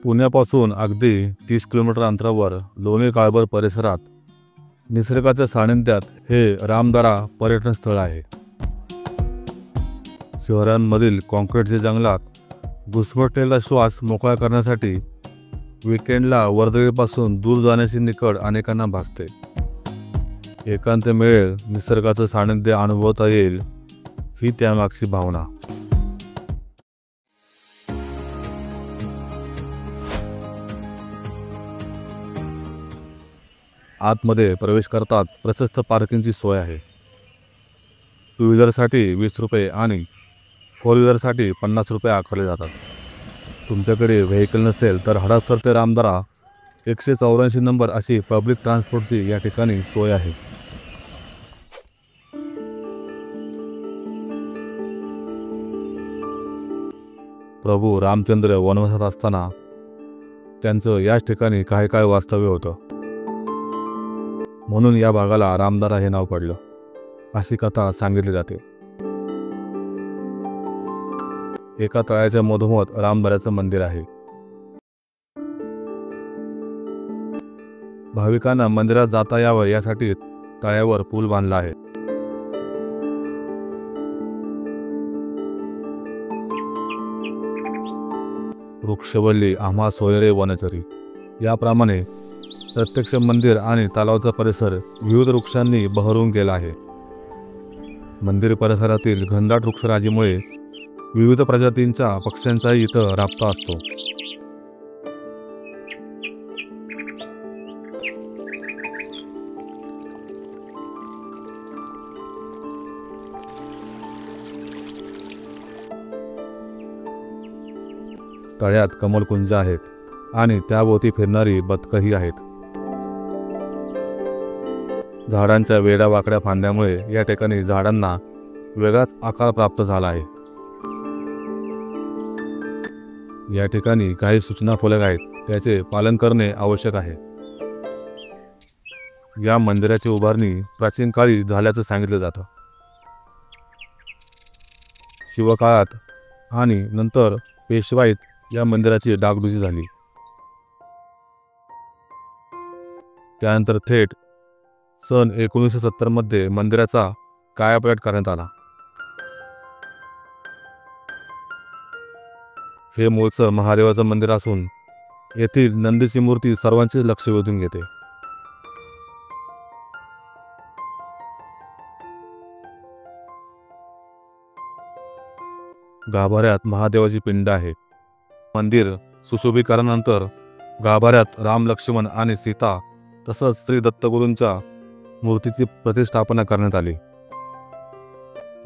पुण्यापासून अगदी 30 किलोमीटर अंतरावर लोणी काळभोर परिसरात निसर्गाच्या सानिध्यात हे रामदरा पर्यटन स्थळ आहे। शहरांमधील कॉन्क्रीटच्या जंगलात घुसमटलेला श्वास मोकळा करण्यासाठी वीकेंडला वर्दळीपासून दूर जाण्याची निकड अनेकांना भासते। एकांत मिळेल, निसर्गाचं सानिध्य अनुभवता येईल, ही त्यामागची भावना। आतमध्ये प्रवेश करताच प्रशस्त पार्किंगची सोय आहे। 2 व्हीलरसाठी 20 रुपये आणि 4 व्हीलरसाठी 50 रुपये आकारले जातात। तुमच्याकडे व्हेकल नसेल तर हडपसर ते रामदरा 184 नंबर अशी पब्लिक ट्रान्सपोर्टची या ठिकाणी सोय आहे। प्रभू रामचंद्र वनवासात असताना त्यांचं याच ठिकाणी काय वास्तव्य होतं, म्हणून या भागाला रामदरा हे नाव पडलं, अशी कथा सांगितली जाते। एका तळ्याच्या मधोमध रामदऱ्याचं मंदिर आहे। भाविकांना मंदिरात जाता यावं यासाठी तळ्यावर पूल बांधला आहे। वृक्षवल्ली आम्हा सोयरे वनचरी याप्रमाणे प्रत्यक्ष मंदिर आणि तलावाचा परिसर विविध वृक्षांनी बहरून गेला आहे। मंदिर परिसरातील घनदाट वृक्षराजीमुळे विविध प्रजातींच्या पक्ष्यांचाही इथं राबता असतो। तळ्यात कमलकुंज आहेत आणि त्याभोवती फिरणारी बदकंही आहेत। झाडांच्या वेड्यावाकड्या फांद्यामुळे या ठिकाणी झाडांना वेगळाच आकार प्राप्त झाला आहे। या ठिकाणी काही सूचना फलक आहेत, त्याचे पालन करणे आवश्यक आहे। या मंदिराची उभारणी प्राचीन काळी झाल्याचं सांगितलं जातं। शिवकाळात आणि नंतर पेशवाईत या मंदिराची डागडुजी झाली। त्यानंतर थेट सन 1970 मध्ये मंदिराचा कायापालट करण्यात आला। हे मूळचं महादेवाचं मंदिर असून येथील नंदीची मूर्ती सर्वांचे लक्ष वेधून घेते। गाभाऱ्यात महादेवाची पिंड आहे। मंदिर सुशोभीकरणानंतर गाभाऱ्यात राम, लक्ष्मण आणि सीता तसंच श्री दत्तगुरूंच्या मूर्तीची प्रतिष्ठापना करण्यात आली।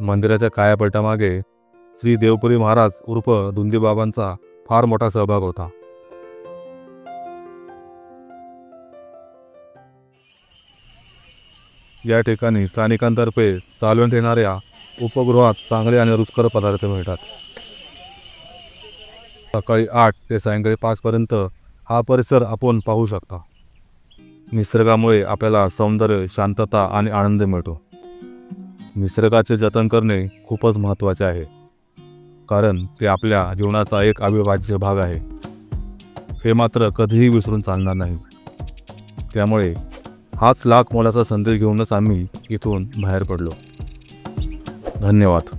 मंदिराच्या कायापालटामागे श्री देवपुरी महाराज उर्फ धुंदीबाबांचा फार मोठा सहभाग होता। या ठिकाणी स्थानिकांतर्फे चालवण्यात येणाऱ्या उपगृहात चांगले आणि रुचकर पदार्थ मिळतात। सकाळी 8 ते सायंकाळी 5 पर्यंत हा परिसर आपण पाहू शकता। निसर्गामुळे आपल्याला सौंदर्य, शांतता आणि आनंद मिळतो। निसर्गाचे जतन करणे खूपच महत्त्वाचे आहे, कारण ते आपल्या जीवनाचा एक अविभाज्य भाग आहे। हे मात्र कधीही विसरून चालणार नाही। त्यामुळे हाच लाख मोलाचा संदेश घेऊनच आम्ही इथून बाहेर पडलो। धन्यवाद।